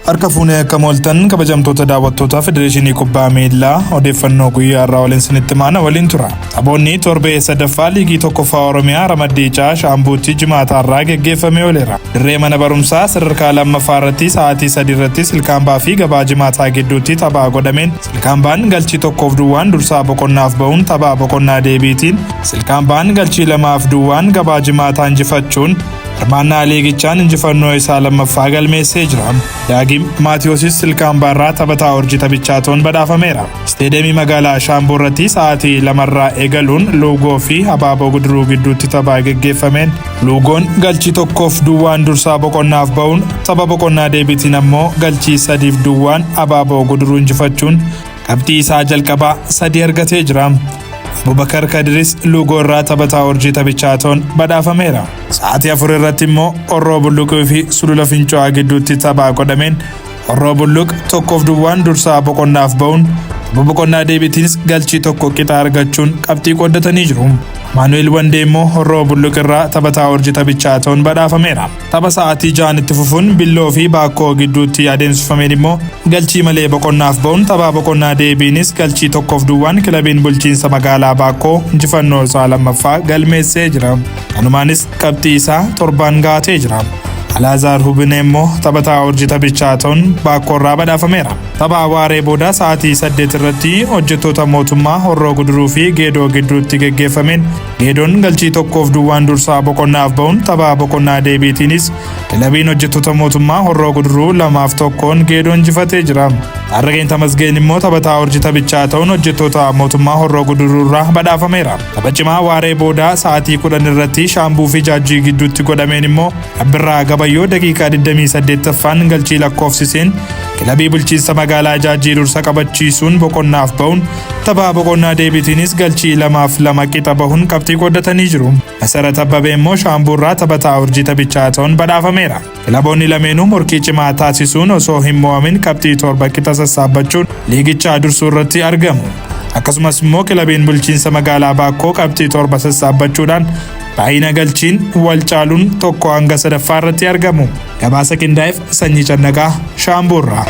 Harka fuunee akka mooltan kabajamtoota daawwattoota Federeeshinii Kubbaa Miilaa odeeffannoo guyyaa irraa waliin sinitti maana waliin tura. Taphoonni torbee sadaffaa liigii tokkoffaa Oromiyaa Ramaddiicaa Shaambuutti Jimaata irraa geggeeffamee ooleera. Dirree mana barumsaa sadarkaa lammaffaa irratti sa'aatii 3 irratti Silkaambaa fi Gabaa Jimaataa gidduutti taphaa godhameen Silkaambaan galchii 1-2 dursaa boqonnaaf ba'uun taphaa boqonnaa deebiitiin Silkaambaan galchii 2-2 Gabaa Jimaataa injifachuun hirmaannaa liigichaan injifannoo isaa lammaffaa galmeessee jira. Daagim Maatiyoosis Silkaambaa irraa taphataa urjii taphichaatoon badhaafameera. Isteedemii magaalaa Shaambuu irratti sa'aatii 2 irraa eegaluun Luugoo fi Abaaboo Guduruu gidduutti taphaa geggeeffameen Luugoon galchii 1-2 dursaa boqonnaaf ba'uun tapha boqonnaa deebiitiin ammoo galchii 3-2 Abaaboo Guduruu injifachuun qabxii isaa jalqabaa 3 argatee jira. Abubakar Kadiris Luugoo irraa taphataa urjii taphichaatoon badhaafameera. Sa'aatii 4 irratti immoo Orroo Bulluqii fi Sulula Finco'aa gidduutti taphaa godhameen Orroo Bulluq 1-2 dursaa boqonnaaf ba'uun tapha boqonnaa deebiitiinis galchii 1 qixa argachuun qabxii qooddatanii jiru. Maanu'eel Wandee immoo Orroo Bulluq irraa taphataa urjii taphichaatoon badhaafameera. Tapha sa'aatii 6 itti fufuun Billoo fi Baakkoo gidduutti adeemsifameen immoo galchii malee boqonnaaf ba'uun taphaa boqonnaa deebiinis galchii 1-2 kilabiin bulchiinsa magaalaa Baakkoo injifannoo isaa lammaffaa galmeessee jira. Kanumaanis qabxii isaa 7 gaatee jira. Alaazaar Hubinee immoo taphataa urjii taphichaatoon Baakkoo irraa badhaafameera. Tapha waaree booda sa'aatii 8 irratti hojjettoota mootummaa Horroo Guduruu fi Geedoo gidduutti geggeeffameen Geedoon galchii 1-2 dursaa boqonnaaf ba'uun tapha boqonnaa deebiitiinis kilabiin hojjettoota mootummaa Horroo Guduruu 2-1 Geedoo injifatee jira. Arrageen Tamasgeen immoo taphataa urjii taphichaatoon hojjettoota mootummaa Horroo Guduruu irraa badhaafameera. Tapha cimaa waaree booda sa'aatii 10 irratti Shaambuu fi Ijaajjii gidduutti godhameen immoo Abbirraa Gabayyoo daqiiqaa 28ffaan galchii lakkoofsiseen kilabii bulchiinsa magaalaa Ijaajjii dursa qabachiisuun boqonnaaf ba'uun tapha boqonnaa deebiitiinis galchii 2-2 qixa bahuun qabxii qooddatanii jiru. Masarat Abbabee immoo Shaambuu irraa taphataa urjii taphichaatoon badhaafameera. Kilaboonni lameenuu morkii cimaa taasisuun osoo hin mo'amin qabxii 7 qixa sassaabachuun liigichaa dursuu irratti argamu. Akkasumas immoo kilabiin bulchiinsa magaalaa Baakkoo qabxii 7 sassaabachuudhaan baay'ina galchiin wal caaluun 1 hanga 3ffaa irratti argamu. Gabaasa qindaa'eef Sanyii Cannaqaa Shaambuu irraa.